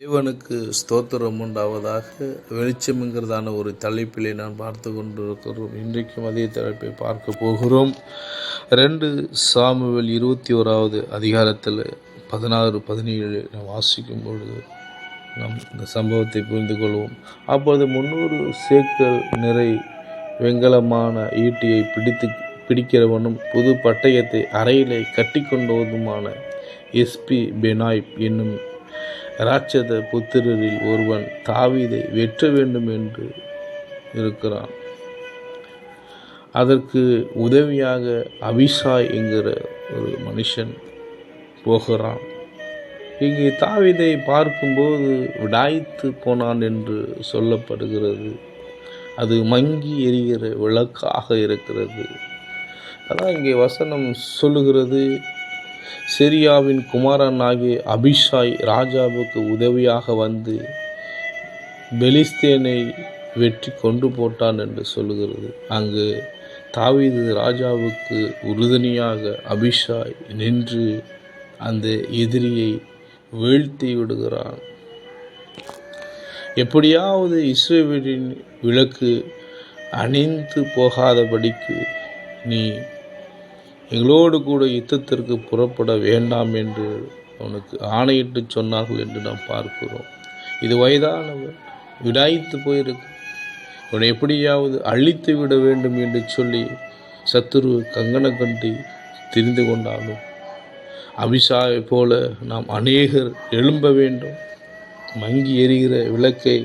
தேவனுக்கு ஸ்தோத்திரம் உண்டாவதாக. வெளிச்சம்ங்கிறதான ஒரு தலைப்பிலே நான் பார்த்து கொண்டிருக்கிறோம். இன்றைக்கும் அதே தலைப்பை பார்க்க போகிறோம். 2 சாமுவேல் 21வது அதிகாரத்தில் 16-17 நாம் வாசிக்கும் பொழுது நாம் இந்த சம்பவத்தை புரிந்து கொள்வோம். அப்பொழுது 300 சேக்கல் நிறை வெண்கலமான ஈட்டியை பிடிக்கிறவனும் புது பட்டயத்தை அறையிலே கட்டி கொண்டதுமான எஸ்பி பெனாய் என்னும் இராட்சத புத்திரரில் ஒருவன் தாவீதை வெற்ற வேண்டும் என்று இருக்கிறான். அதற்கு உதவியாக அபிஷாய் என்கிற ஒரு மனுஷன் போகிறான். இங்கே தாவீதை பார்க்கும்போது விடாய்த்து போனான் என்று சொல்லப்படுகிறது. அது மங்கி எரிகிற விளக்காக இருக்கிறது. அதான் இங்கே வசனம் சொல்லுகிறது, செரியாவின் குமாரனாகிய அபிஷாய் ராஜாவுக்கு உதவியாக வந்து பெலிஸ்தேனை வெற்றி கொண்டு போட்டான் என்று சொல்லுகிறது. அங்கு தாவீது ராஜாவுக்கு உறுதுணையாக அபிஷாய் நின்று அந்த எதிரியை வீழ்த்தி விடுகிறான். எப்படியாவது இஸ்ரவேலின் விளக்கு அணிந்து போகாதபடிக்கு நீ எங்களோடு கூட யுத்தத்திற்கு புறப்பட வேண்டாம் என்று அவனுக்கு ஆணையிட்டு சொன்னார்கள் என்று நாம் பார்க்கிறோம். இது வயதானவர், விடாய்த்து போயிருக்கு. அவனை எப்படியாவது அழித்து விட வேண்டும் என்று சொல்லி சத்துரு கங்கண கண்டி திரிந்து கொண்டாலும் அபிஷாயை போல நாம் அநேகர் எழும்ப வேண்டும். மங்கி எரிகிற விளக்கை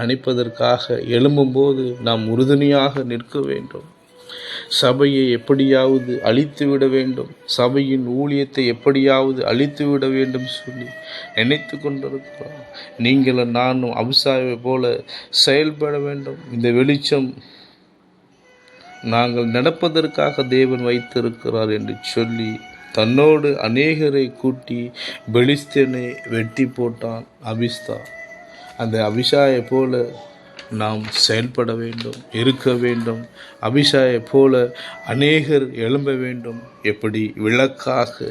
அணைப்பதற்காக எழும்பும்போது நாம் உறுதுணையாக நிற்க வேண்டும். சபையை எப்படியாவது அழித்துவிட வேண்டும், சபையின் ஊழியத்தை எப்படியாவது அழித்துவிட வேண்டும் சொல்லி நினைத்து கொண்டிருக்கிறோம். நீங்களும் நானும் அபிஷாயை போல செயல்பட வேண்டும். இந்த வெளிச்சம் நாங்கள் நடப்பதற்காக தேவன் வைத்திருக்கிறார் என்று சொல்லி தன்னோடு அநேகரை கூட்டி பெலிஸ்தேனை வெட்டி போட்டான் அபிஸ்தா. அந்த அபிஷாயை போல நாம் செயல்பட வேண்டும், இருக்க வேண்டும். அபிஷாயை போல அநேகர் எழும்ப வேண்டும். எப்படி விளக்காக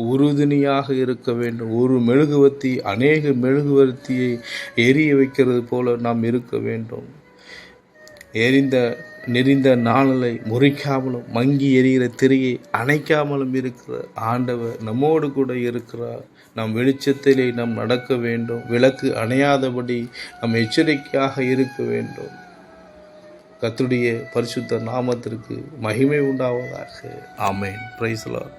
உறுதுணையாக இருக்க வேண்டும். ஒரு மெழுகுவர்த்தி அநேக மெழுகுவர்த்தியை எரிய வைக்கிறது போல நாம் இருக்க வேண்டும். நெறிந்த நாளலை முறிக்காமலும் மங்கி எரிகிற திரையை அணைக்காமலும் இருக்கிற ஆண்டவர் நம்மோடு கூட இருக்கிறார். நம் வெளிச்சத்திலே நாம் நடக்க வேண்டும். விளக்கு அணையாதபடி நாம் எச்சரிக்கையாக இருக்க வேண்டும். கர்த்தருடைய பரிசுத்த நாமத்திற்கு மகிமை உண்டாவதாக. ஆமென். Praise the Lord.